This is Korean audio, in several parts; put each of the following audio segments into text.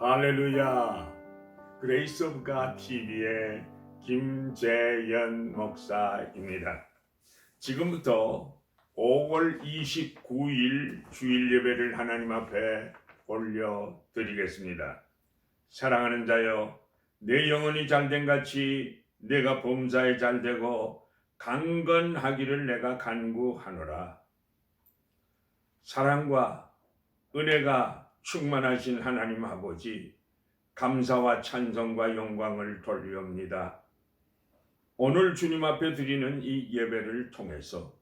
할렐루야. 그레이스 오브 갓 TV의 김재현 목사입니다. 지금부터 5월 29일 주일 예배를 하나님 앞에 올려드리겠습니다. 사랑하는 자여, 내 영혼이 잘된 같이 내가 범사에 잘되고 강건하기를 내가 간구하노라. 사랑과 은혜가 충만하신 하나님 아버지, 감사와 찬송과 영광을 돌려옵니다. 오늘 주님 앞에 드리는 이 예배를 통해서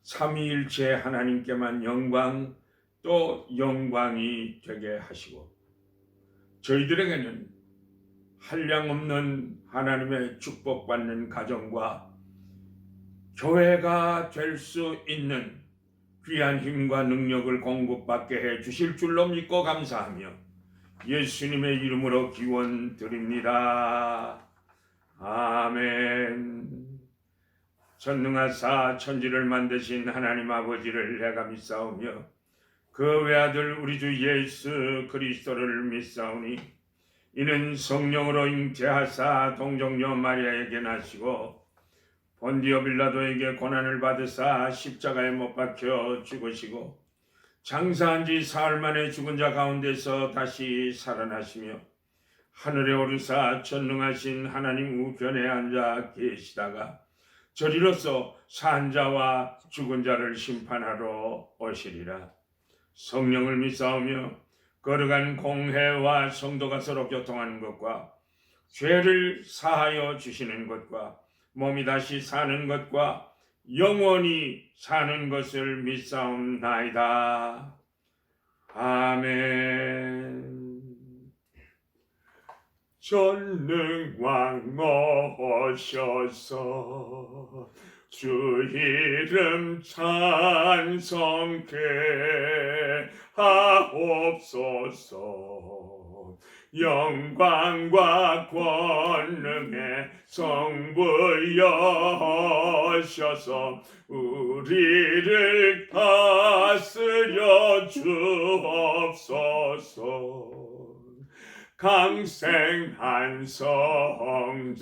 삼위일체 하나님께만 영광 또 영광이 되게 하시고, 저희들에게는 한량없는 하나님의 축복받는 가정과 교회가 될 수 있는 귀한 힘과 능력을 공급받게 해 주실 줄로 믿고 감사하며 예수님의 이름으로 기원 드립니다. 아멘. 전능하사 천지를 만드신 하나님 아버지를 내가 믿사오며 그 외아들 우리 주 예수 그리스도를 믿사오니 이는 성령으로 잉태하사 동정녀 마리아에게 나시고 본디오 빌라도에게 고난을 받으사 십자가에 못 박혀 죽으시고 장사한 지 사흘 만에 죽은 자 가운데서 다시 살아나시며 하늘에 오르사 전능하신 하나님 우편에 앉아 계시다가 저리로서 산 자와 죽은 자를 심판하러 오시리라. 성령을 믿사오며 거룩한 공회와 성도가 서로 교통하는 것과 죄를 사하여 주시는 것과 몸이 다시 사는 것과 영원히 사는 것을 믿사옵나이다. 아멘. 전능왕 오셔서 주 이름 찬송케 하옵소서. 영광과 권능의 성부 여셔서 우리를 다스려 주옵소서. 강생한 성자여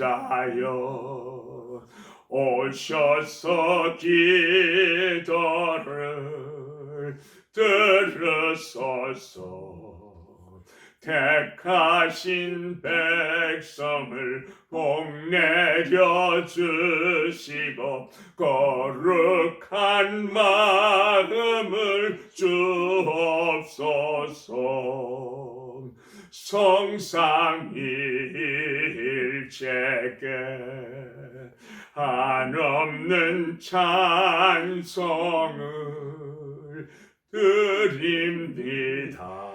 오셔서 기도를 들으소서. 택하신 백성을 복내려 주시고 거룩한 마음을 주옵소서. 성삼위일체께 한없는 찬송을 드립니다.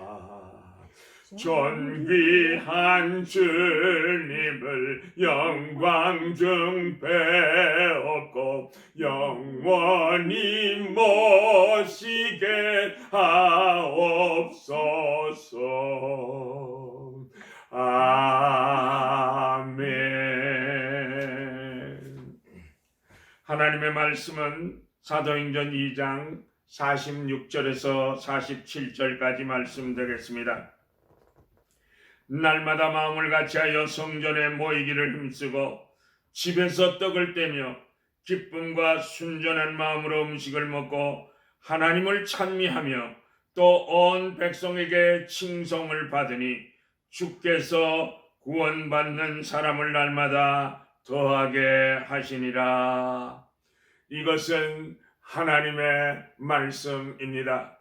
존귀한 주님을 영광 중 배웠고 영원히 모시게 하옵소서. 아멘. 하나님의 말씀은 사도행전 2장 46절에서 47절까지 말씀드리겠습니다. 날마다 마음을 같이하여 성전에 모이기를 힘쓰고 집에서 떡을 떼며 기쁨과 순전한 마음으로 음식을 먹고 하나님을 찬미하며 또 온 백성에게 칭송을 받으니 주께서 구원받는 사람을 날마다 더하게 하시니라. 이것은 하나님의 말씀입니다.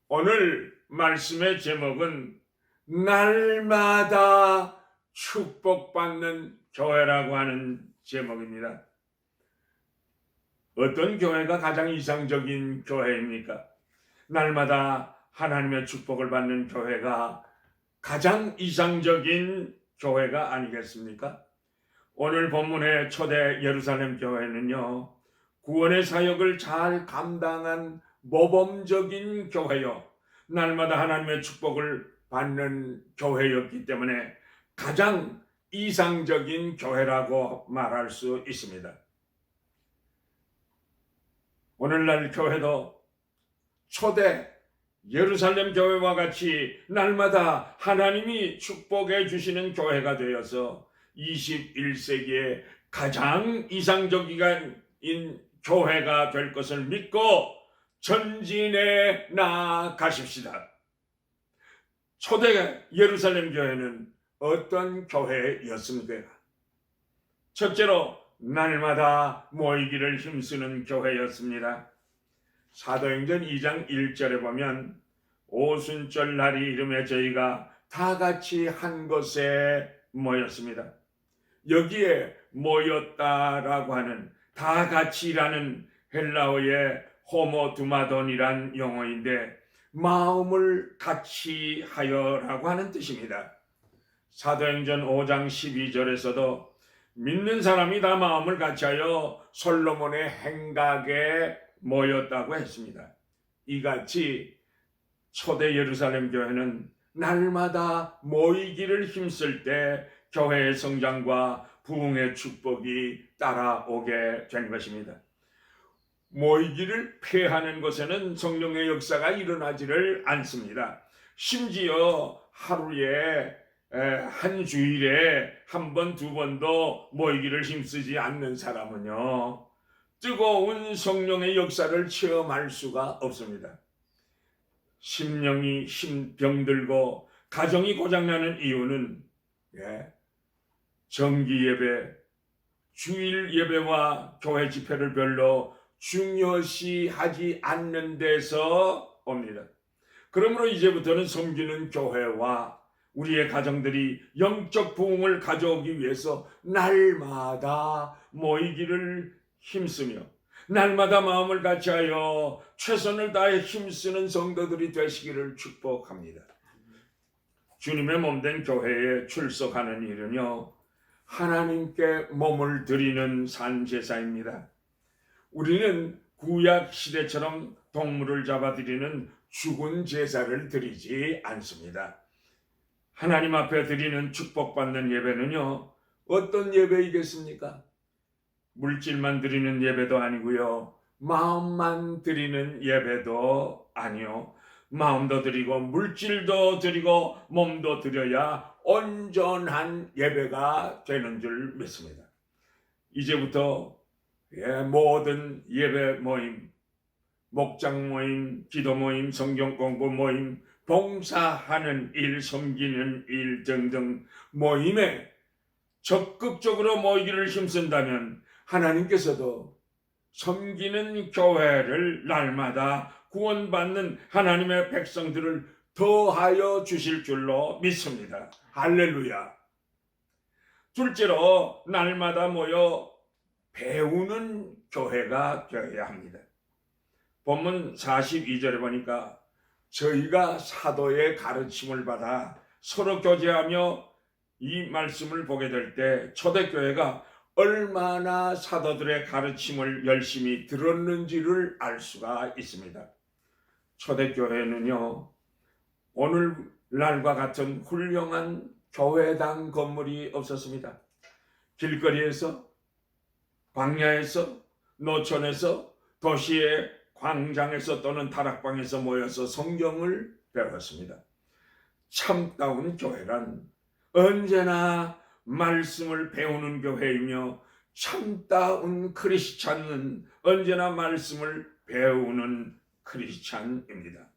오늘 말씀의 제목은 날마다 축복받는 교회라고 하는 제목입니다. 어떤 교회가 가장 이상적인 교회입니까? 날마다 하나님의 축복을 받는 교회가 가장 이상적인 교회가 아니겠습니까? 오늘 본문의 초대 예루살렘 교회는요, 구원의 사역을 잘 감당한 모범적인 교회요, 날마다 하나님의 축복을 받는 교회였기 때문에 가장 이상적인 교회라고 말할 수 있습니다. 오늘날 교회도 초대 예루살렘 교회와 같이 날마다 하나님이 축복해 주시는 교회가 되어서 21세기에 가장 이상적인 교회가 될 것을 믿고 전진해 나가십시다. 초대 예루살렘 교회는 어떤 교회였습니까? 첫째로 날마다 모이기를 힘쓰는 교회였습니다. 사도행전 2장 1절에 보면 오순절 날이 이름에 저희가 다 같이 한 곳에 모였습니다. 여기에 모였다라고 하는 다 같이라는 헬라어의 호모두마돈이란 용어인데 마음을 같이 하여라고 하는 뜻입니다. 사도행전 5장 12절에서도 믿는 사람이 다 마음을 같이하여 솔로몬의 행각에 모였다고 했습니다. 이같이 초대 예루살렘 교회는 날마다 모이기를 힘쓸 때 교회의 성장과 부흥의 축복이 따라오게 된 것입니다. 모이기를 폐하는 곳에는 성령의 역사가 일어나지를 않습니다. 심지어 하루에 한 주일에 한 번, 두 번도 모이기를 힘쓰지 않는 사람은요, 뜨거운 성령의 역사를 체험할 수가 없습니다. 심령이 병들고 가정이 고장나는 이유는 정기 예배, 주일 예배와 교회 집회를 별로 중요시하지 않는 데서 옵니다. 그러므로 이제부터는 섬기는 교회와 우리의 가정들이 영적 부흥을 가져오기 위해서 날마다 모이기를 힘쓰며 날마다 마음을 같이하여 최선을 다해 힘쓰는 성도들이 되시기를 축복합니다. 주님의 몸된 교회에 출석하는 일은요, 하나님께 몸을 드리는 산제사입니다. 우리는 구약 시대처럼 동물을 잡아드리는 죽은 제사를 드리지 않습니다. 하나님 앞에 드리는 축복받는 예배는요, 어떤 예배이겠습니까? 물질만 드리는 예배도 아니고요, 마음만 드리는 예배도 아니요, 마음도 드리고 물질도 드리고 몸도 드려야 온전한 예배가 되는 줄 믿습니다. 이제부터 모든 예배 모임, 목장 모임, 기도 모임, 성경 공부 모임, 봉사하는 일, 섬기는 일 등등 모임에 적극적으로 모이기를 힘쓴다면 하나님께서도 섬기는 교회를 날마다 구원받는 하나님의 백성들을 더하여 주실 줄로 믿습니다. 할렐루야. 둘째로 날마다 모여 배우는 교회가 되어야 합니다. 본문 42절에 보니까 저희가 사도의 가르침을 받아 서로 교제하며 이 말씀을 보게 될 때 초대교회가 얼마나 사도들의 가르침을 열심히 들었는지를 알 수가 있습니다. 초대교회는요, 오늘날과 같은 훌륭한 교회당 건물이 없었습니다. 길거리에서, 광야에서, 노천에서, 도시의 광장에서 또는 다락방에서 모여서 성경을 배웠습니다. 참다운 교회란 언제나 말씀을 배우는 교회이며 참다운 크리스찬은 언제나 말씀을 배우는 크리스찬입니다.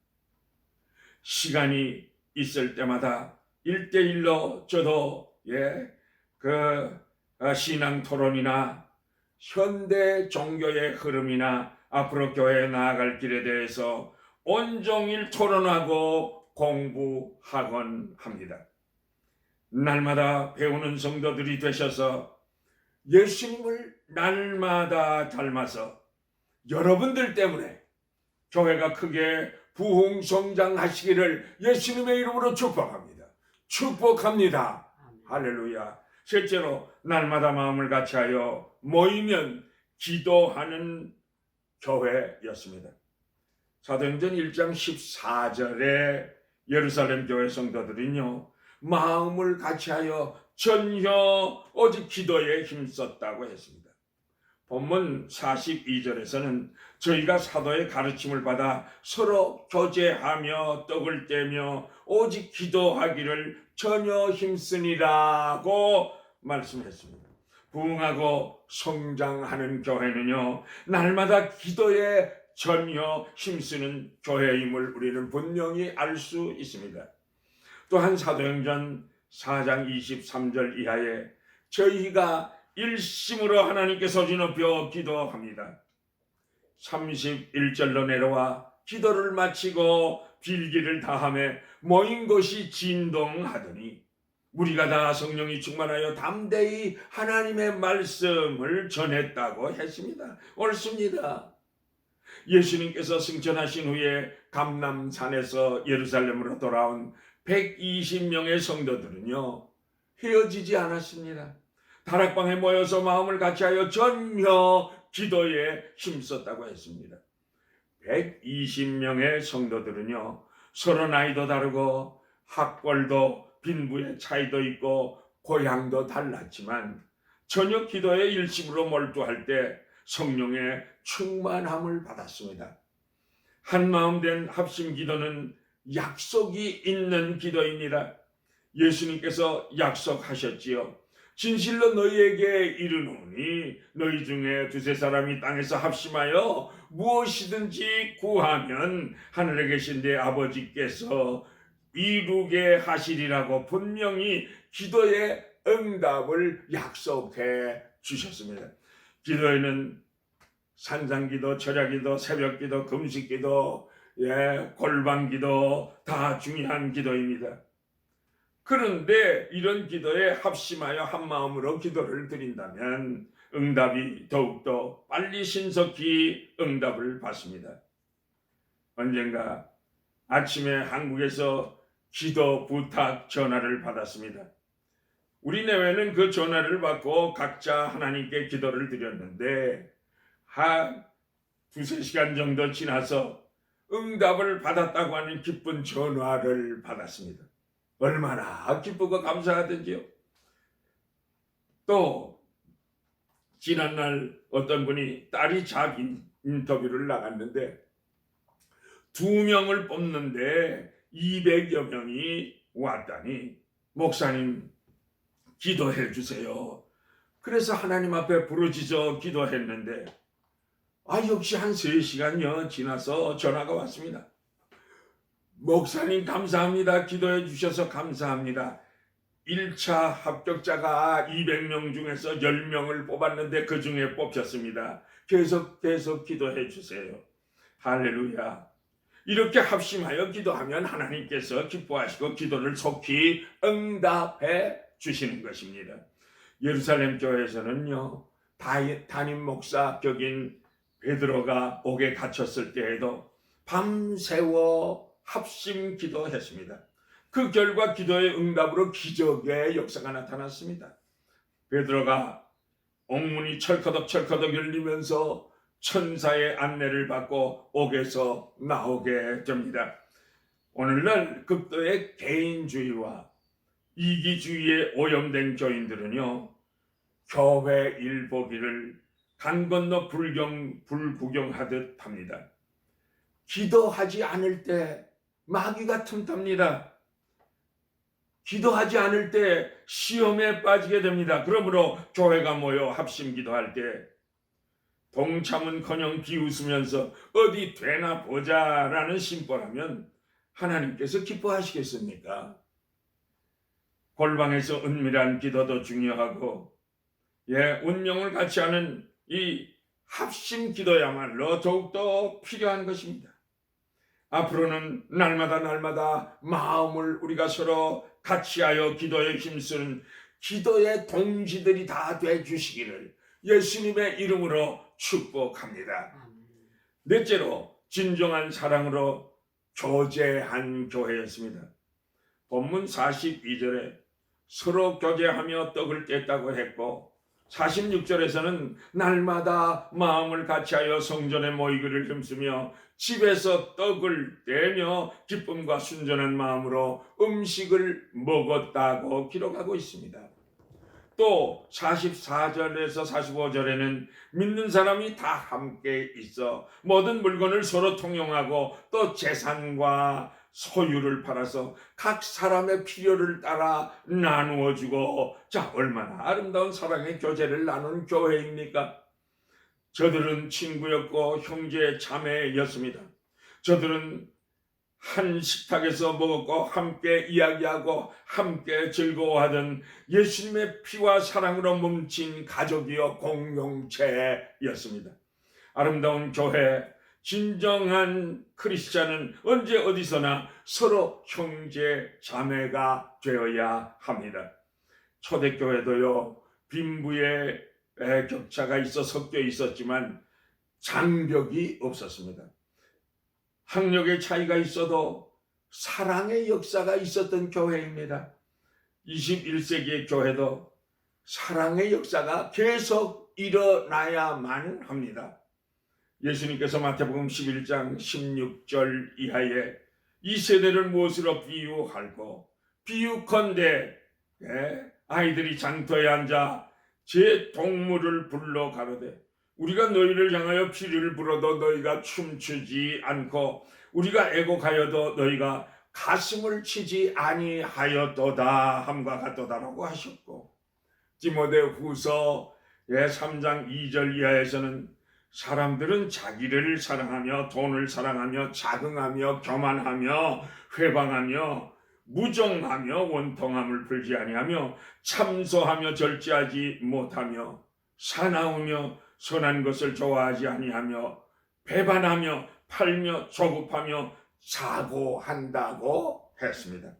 시간이 있을 때마다 1대1로 저도 신앙 토론이나 현대 종교의 흐름이나 앞으로 교회에 나아갈 길에 대해서 온종일 토론하고 공부하곤 합니다. 날마다 배우는 성도들이 되셔서 예수님을 날마다 닮아서 여러분들 때문에 교회가 크게 부흥 성장하시기를 예수님의 이름으로 축복합니다. 축복합니다. 할렐루야. 셋째로 날마다 마음을 같이하여 모이면 기도하는 교회였습니다. 사도행전 1장 14절에 예루살렘 교회 성도들은요, 마음을 같이하여 전혀 오직 기도에 힘썼다고 했습니다. 본문 42절에서는 저희가 사도의 가르침을 받아 서로 교제하며 떡을 떼며 오직 기도하기를 전혀 힘쓰니라고 말씀했습니다. 부흥하고 성장하는 교회는요, 날마다 기도에 전혀 힘쓰는 교회임을 우리는 분명히 알 수 있습니다. 또한 사도행전 4장 23절 이하에 저희가 일심으로 하나님께 소리 높여 기도합니다. 31절로 내려와 기도를 마치고 빌기를 다하며 모인 것이 진동하더니 우리가 다 성령이 충만하여 담대히 하나님의 말씀을 전했다고 했습니다. 옳습니다. 예수님께서 승천하신 후에 감람산에서 예루살렘으로 돌아온 120명의 성도들은요, 헤어지지 않았습니다. 다락방에 모여서 마음을 같이하여 전혀 기도에 힘썼다고 했습니다. 120명의 성도들은요, 서로 나이도 다르고 학벌도 빈부의 차이도 있고 고향도 달랐지만 저녁 기도에 일심으로 몰두할 때 성령의 충만함을 받았습니다. 한마음 된 합심 기도는 약속이 있는 기도입니다. 예수님께서 약속하셨지요. 진실로 너희에게 이르노니 너희 중에 두세 사람이 땅에서 합심하여 무엇이든지 구하면 하늘에 계신 내 아버지께서 이루게 하시리라고 분명히 기도의 응답을 약속해 주셨습니다. 기도에는 산상기도, 철야기도, 새벽기도, 금식기도, 골방기도 다 중요한 기도입니다. 그런데 이런 기도에 합심하여 한마음으로 기도를 드린다면 응답이 더욱더 빨리 신속히 응답을 받습니다. 언젠가 아침에 한국에서 기도 부탁 전화를 받았습니다. 우리 내외는 그 전화를 받고 각자 하나님께 기도를 드렸는데 한 두세 시간 정도 지나서 응답을 받았다고 하는 기쁜 전화를 받았습니다. 얼마나 기쁘고 감사하던지요. 또 지난날 어떤 분이 딸이 자기 인터뷰를 나갔는데 2명을 뽑는데 200여 명이 왔다니 목사님 기도해 주세요. 그래서 하나님 앞에 부르짖어 기도했는데 역시 한 3시간여 지나서 전화가 왔습니다. 목사님 감사합니다. 기도해 주셔서 감사합니다. 1차 합격자가 200명 중에서 10명을 뽑았는데 그 중에 뽑혔습니다. 계속 기도해 주세요. 할렐루야. 이렇게 합심하여 기도하면 하나님께서 기뻐하시고 기도를 속히 응답해 주시는 것입니다. 예루살렘 교회에서는요, 담임 목사 격인 베드로가 옥에 갇혔을 때에도 밤새워 합심 기도했습니다. 그 결과 기도의 응답으로 기적의 역사가 나타났습니다. 베드로가 옥문이 철커덕 열리면서 천사의 안내를 받고 옥에서 나오게 됩니다. 오늘날 극도의 개인주의와 이기주의에 오염된 교인들은요, 교회 일보기를 강 건너 불구경하듯 합니다. 기도하지 않을 때 마귀가 틈탑니다. 기도하지 않을 때 시험에 빠지게 됩니다. 그러므로 교회가 모여 합심 기도할 때 동참은커녕 비웃으면서 어디 되나 보자라는 심보라면 하나님께서 기뻐하시겠습니까? 골방에서 은밀한 기도도 중요하고 운명을 같이 하는 이 합심 기도야말로 더욱더 필요한 것입니다. 앞으로는 날마다 마음을 우리가 서로 같이하여 기도에 힘쓰는 기도의 동지들이 다 되주시기를 예수님의 이름으로 축복합니다. 넷째로 진정한 사랑으로 교제한 교회였습니다. 본문 42절에 서로 교제하며 떡을 뗐다고 했고 46절에서는 날마다 마음을 같이하여 성전에 모이기를 힘쓰며 집에서 떡을 떼며 기쁨과 순전한 마음으로 음식을 먹었다고 기록하고 있습니다. 또 44절에서 45절에는 믿는 사람이 다 함께 있어 모든 물건을 서로 통용하고 또 재산과 소유를 팔아서 각 사람의 필요를 따라 나누어 주고, 자, 얼마나 아름다운 사랑의 교제를 나눈 교회입니까? 저들은 친구였고 형제 자매였습니다. 저들은 한 식탁에서 먹었고 함께 이야기하고 함께 즐거워하던 예수님의 피와 사랑으로 뭉친 가족이요 공동체였습니다. 아름다운 교회, 진정한 크리스찬은 언제 어디서나 서로 형제 자매가 되어야 합니다. 초대교회도요, 빈부의 격차가 있어 섞여 있었지만 장벽이 없었습니다. 학력의 차이가 있어도 사랑의 역사가 있었던 교회입니다. 21세기의 교회도 사랑의 역사가 계속 일어나야만 합니다. 예수님께서 마태복음 11장 16절 이하에 이 세대를 무엇으로 비유할고, 비유컨대 아이들이 장터에 앉아 제 동물을 불러 가로되 우리가 너희를 향하여 피리를 불어도 너희가 춤추지 않고 우리가 애곡하여도 너희가 가슴을 치지 아니하였도다 함과 같도다라고 하셨고, 디모데후서 3장 2절 이하에서는 사람들은 자기를 사랑하며 돈을 사랑하며 자긍하며 교만하며 회방하며 무정하며 원통함을 풀지 아니하며 참소하며 절제하지 못하며 사나우며 선한 것을 좋아하지 아니하며 배반하며 팔며 조급하며 사고한다고 했습니다.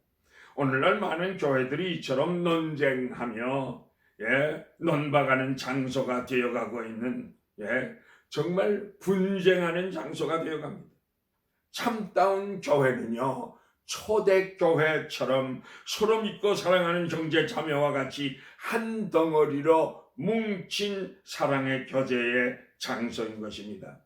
오늘날 많은 교회들이 이처럼 논쟁하며 논박하는 장소가 되어가고 있는, 정말 분쟁하는 장소가 되어갑니다. 참다운 교회는요, 초대교회처럼 서로 믿고 사랑하는 형제 자매와 같이 한 덩어리로 뭉친 사랑의 교제의 장소인 것입니다.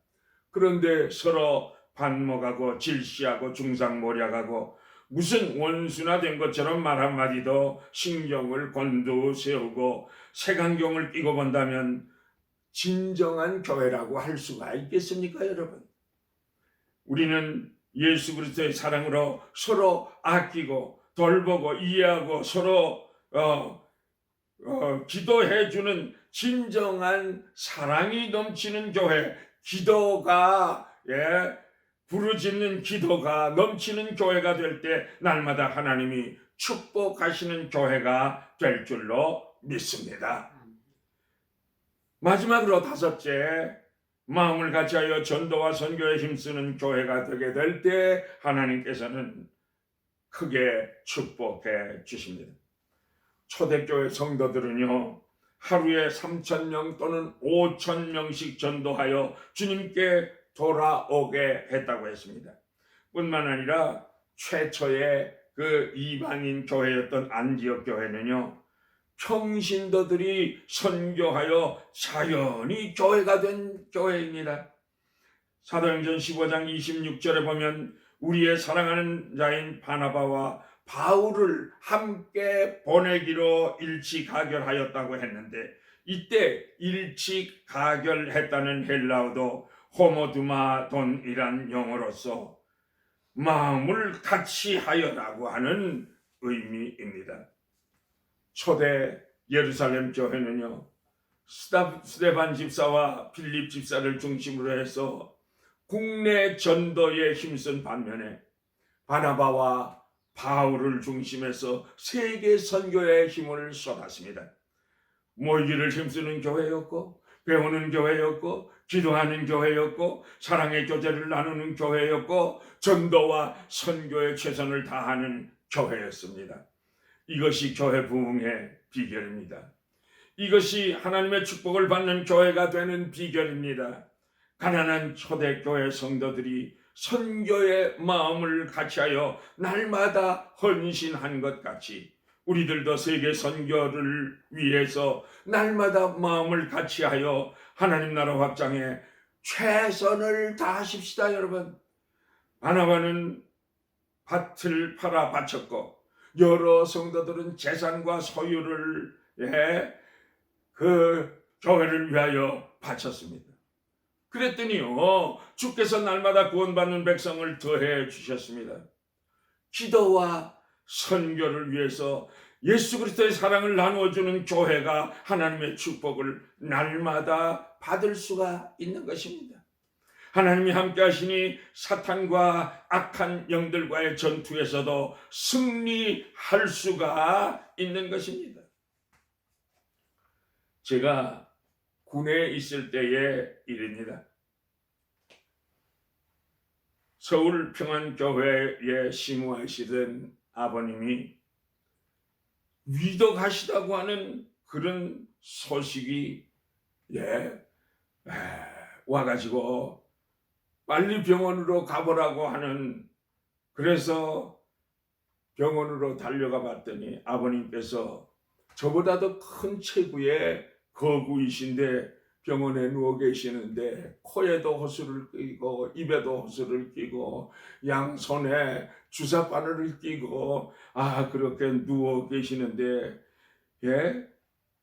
그런데 서로 반목하고 질시하고 중상모략하고 무슨 원수나 된 것처럼 말 한마디도 신경을 곤두세우고 색안경을 끼고 본다면 진정한 교회라고 할 수가 있겠습니까, 여러분? 우리는 예수 그리스도의 사랑으로 서로 아끼고 돌보고 이해하고 서로 기도해주는 진정한 사랑이 넘치는 교회, 기도가 부르짖는 기도가 넘치는 교회가 될 때 날마다 하나님이 축복하시는 교회가 될 줄로 믿습니다. 마지막으로 다섯째, 마음을 같이하여 전도와 선교에 힘쓰는 교회가 되게 될 때 하나님께서는 크게 축복해 주십니다. 초대교회 성도들은요, 하루에 3,000명 또는 5,000명씩 전도하여 주님께 돌아오게 했다고 했습니다. 뿐만 아니라 최초의 그 이방인 교회였던 안디옥 교회는요, 평신도들이 선교하여 자연히 교회가 된 교회입니다. 사도행전 15장 26절에 보면 우리의 사랑하는 자인 바나바와 바울을 함께 보내기로 일치가결하였다고 했는데, 이때 일치가결했다는 헬라어도 호모두마돈이란 용어로서 마음을 같이 하여라고 하는 의미입니다. 초대 예루살렘 교회는요, 스데반 집사와 필립 집사를 중심으로 해서 국내 전도에 힘쓴 반면에 바나바와 바울을 중심해서 세계 선교에 힘을 쏟았습니다. 모이기를 힘쓰는 교회였고, 배우는 교회였고, 기도하는 교회였고, 사랑의 교제를 나누는 교회였고, 전도와 선교에 최선을 다하는 교회였습니다. 이것이 교회 부흥의 비결입니다. 이것이 하나님의 축복을 받는 교회가 되는 비결입니다. 가난한 초대교회 성도들이 선교의 마음을 같이하여 날마다 헌신한 것 같이 우리들도 세계 선교를 위해서 날마다 마음을 같이하여 하나님 나라 확장에 최선을 다하십시다, 여러분. 바나바는 밭을 팔아 바쳤고, 여러 성도들은 재산과 소유를 그 교회를 위하여 바쳤습니다. 그랬더니요, 주께서 날마다 구원받는 백성을 더해 주셨습니다. 기도와 선교를 위해서 예수 그리스도의 사랑을 나누어주는 교회가 하나님의 축복을 날마다 받을 수가 있는 것입니다. 하나님이 함께 하시니 사탄과 악한 영들과의 전투에서도 승리할 수가 있는 것입니다. 제가 군에 있을 때의 일입니다. 서울 평안교회에 심우하시던 아버님이 위독하시다고 하는 그런 소식이 와가지고 빨리 병원으로 가보라고 하는, 그래서 병원으로 달려가 봤더니 아버님께서 저보다도 큰 체구의 거구이신데 병원에 누워 계시는데 코에도 호스를 끼고 입에도 호스를 끼고 양손에 주사바늘을 끼고 그렇게 누워 계시는데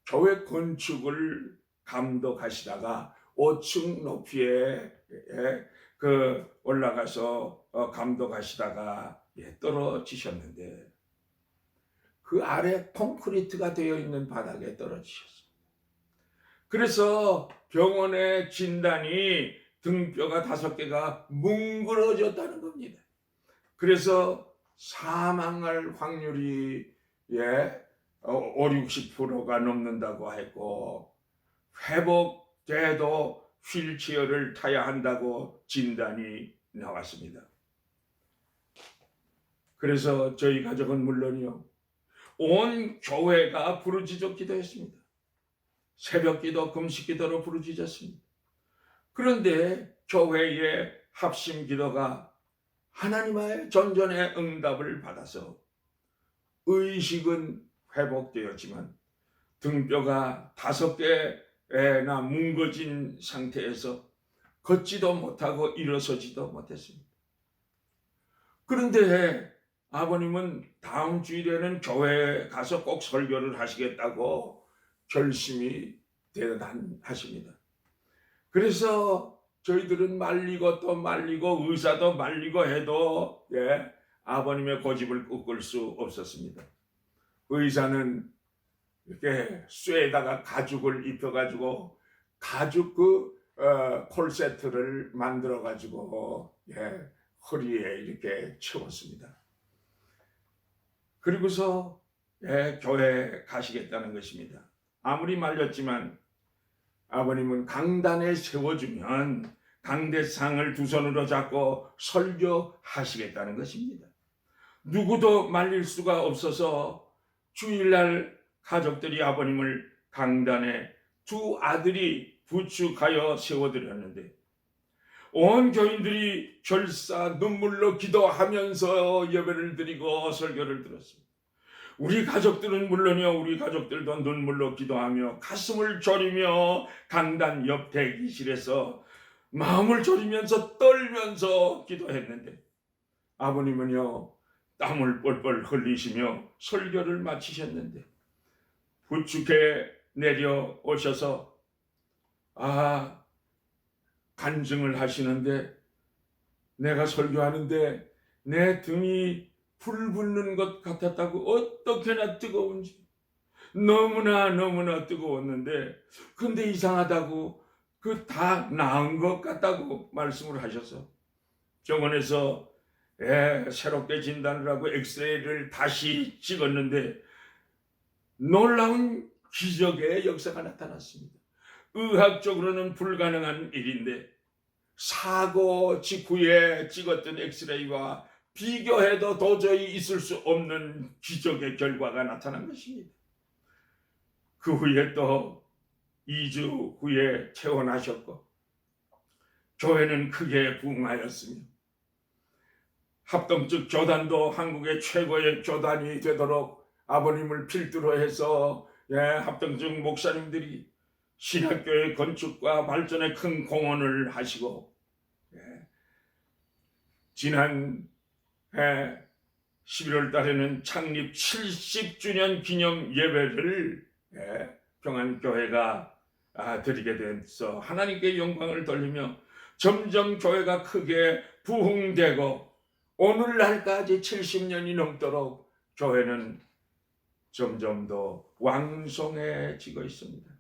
교회 건축을 감독하시다가 5층 높이에 올라가서 감독하시다가 떨어지셨는데 그 아래 콘크리트가 되어 있는 바닥에 떨어지셨습니다. 그래서 병원의 진단이 등뼈가 5개가 뭉그러졌다는 겁니다. 그래서 사망할 확률이 50-60%가 넘는다고 했고 회복돼도 휠체어를 타야 한다고 진단이 나왔습니다. 그래서 저희 가족은 물론이요, 온 교회가 부르짖어 기도했습니다. 새벽기도, 금식기도로 부르짖었습니다. 그런데 교회의 합심기도가 하나님의 전전의 응답을 받아서 의식은 회복되었지만 등뼈가 5개나 뭉거진 상태에서 걷지도 못하고 일어서지도 못했습니다. 그런데 아버님은 다음 주일에는 교회에 가서 꼭 설교를 하시겠다고 결심이 대단하십니다. 그래서 저희들은 말리고 또 말리고 의사도 말리고 해도 아버님의 고집을 꺾을 수 없었습니다. 의사는 이렇게 쇠에다가 가죽을 입혀가지고 가죽 콜세트를 만들어가지고 허리에 이렇게 채웠습니다. 그리고서 교회에 가시겠다는 것입니다. 아무리 말렸지만 아버님은 강단에 세워주면 강대상을 2손으로 잡고 설교하시겠다는 것입니다. 누구도 말릴 수가 없어서 주일날 가족들이 아버님을 강단에 2 아들이 부축하여 세워드렸는데 온 교인들이 결사 눈물로 기도하면서 예배를 드리고 설교를 들었습니다. 우리 가족들은 물론이요, 우리 가족들도 눈물로 기도하며 가슴을 졸이며 강단 옆 대기실에서 마음을 졸이면서 떨면서 기도했는데 아버님은요 땀을 뻘뻘 흘리시며 설교를 마치셨는데 부축해 내려오셔서 간증을 하시는데 내가 설교하는데 내 등이 불 붙는 것 같았다고, 어떻게나 뜨거운지 너무나 뜨거웠는데 근데 이상하다고 다 나은 것 같다고 말씀을 하셔서 병원에서 새롭게 진단을 하고 엑스레이를 다시 찍었는데 놀라운 기적의 역사가 나타났습니다. 의학적으로는 불가능한 일인데 사고 직후에 찍었던 엑스레이와 비교해도 도저히 있을 수 없는 기적의 결과가 나타난 것입니다. 그 후에 또 2주 후에 퇴원하셨고 교회는 크게 부흥하였으며 합동적 교단도 한국의 최고의 교단이 되도록 아버님을 필두로 해서 합동적 목사님들이 신학교의 건축과 발전에 큰 공헌을 하시고 지난 11월 달에는 창립 70주년 기념 예배를 평안교회가 드리게 돼서 하나님께 영광을 돌리며 점점 교회가 크게 부흥되고 오늘날까지 70년이 넘도록 교회는 점점 더 왕성해지고 있습니다.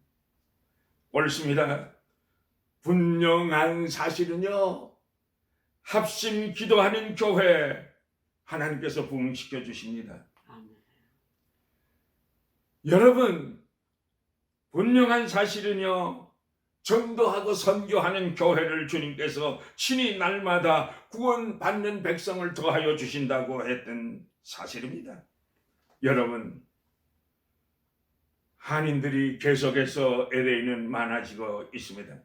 옳습니다. 분명한 사실은요, 합심 기도하는 교회 하나님께서 부흥시켜 주십니다. 여러분, 분명한 사실은요, 전도하고 선교하는 교회를 주님께서 친히 날마다 구원받는 백성을 더하여 주신다고 했던 사실입니다. 여러분, 한인들이 계속해서 LA는 많아지고 있습니다.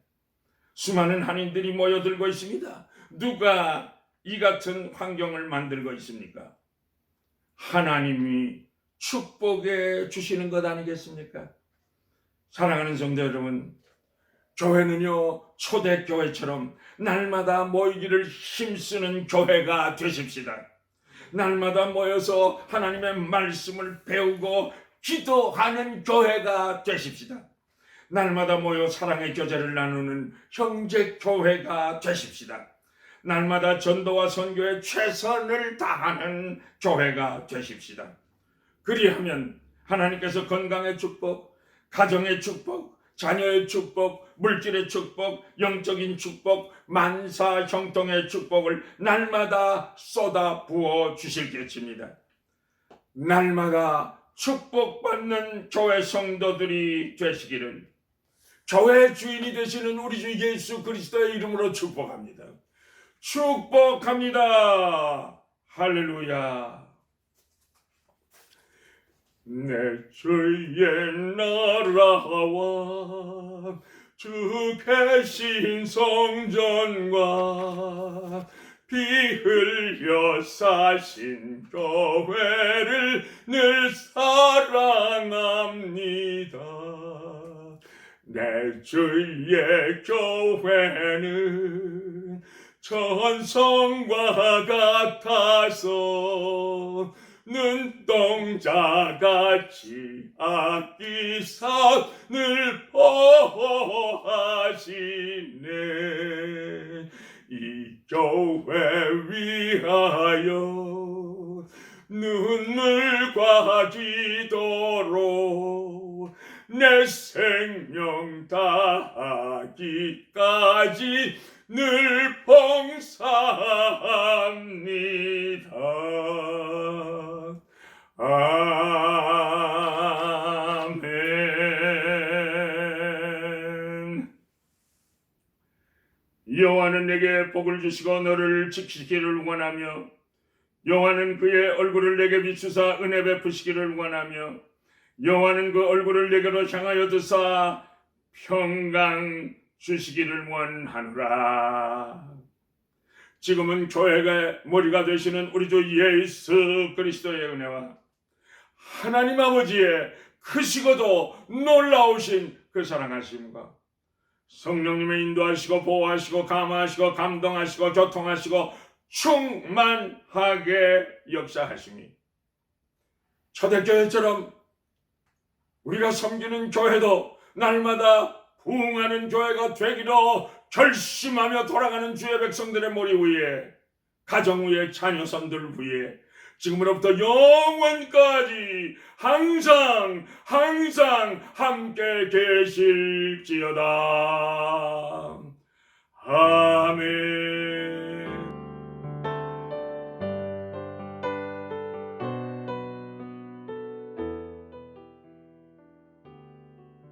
수많은 한인들이 모여들고 있습니다. 누가 이 같은 환경을 만들고 있습니까? 하나님이 축복해 주시는 것 아니겠습니까? 사랑하는 성도 여러분, 교회는요, 초대교회처럼 날마다 모이기를 힘쓰는 교회가 되십시다. 날마다 모여서 하나님의 말씀을 배우고 기도하는 교회가 되십시다. 날마다 모여 사랑의 교제를 나누는 형제 교회가 되십시다. 날마다 전도와 선교에 최선을 다하는 교회가 되십시다. 그리하면 하나님께서 건강의 축복, 가정의 축복, 자녀의 축복, 물질의 축복, 영적인 축복, 만사 형통의 축복을 날마다 쏟아 부어 주실 것입니다. 날마다 축복받는 교회 성도들이 되시기를 교회 주인이 되시는 우리 주 예수 그리스도의 이름으로 축복합니다. 축복합니다. 할렐루야. 내 주의 나라와 주 계신 성전과 피 흘려 사신 교회를 늘 사랑합니다. 내 주의 교회는 천성과 같아서 눈동자같이 아끼사 늘 보호하시네. 이 교회 위하여 눈물과 기도로 내 생명 다하기까지 늘 봉사합니다. 아멘. 여호와는 내게 복을 주시고 너를 지키기를 원하며 여호와는 그의 얼굴을 내게 비추사 은혜 베푸시기를 원하며 여호와는 그 얼굴을 내게로 향하여 드사 평강 주시기를 원하노라. 지금은 교회의 머리가 되시는 우리 주 예수 그리스도의 은혜와 하나님 아버지의 크시고도 놀라우신 그 사랑하심과 성령님의 인도하시고 보호하시고 감화하시고 감동하시고 교통하시고 충만하게 역사하심이 초대교회처럼 우리가 섬기는 교회도 날마다 부흥하는 교회가 되기로 결심하며 돌아가는 주의 백성들의 머리 위에, 가정 위에, 자녀선들 위에 지금으로부터 영원까지 항상 함께 계실지어다. 아멘.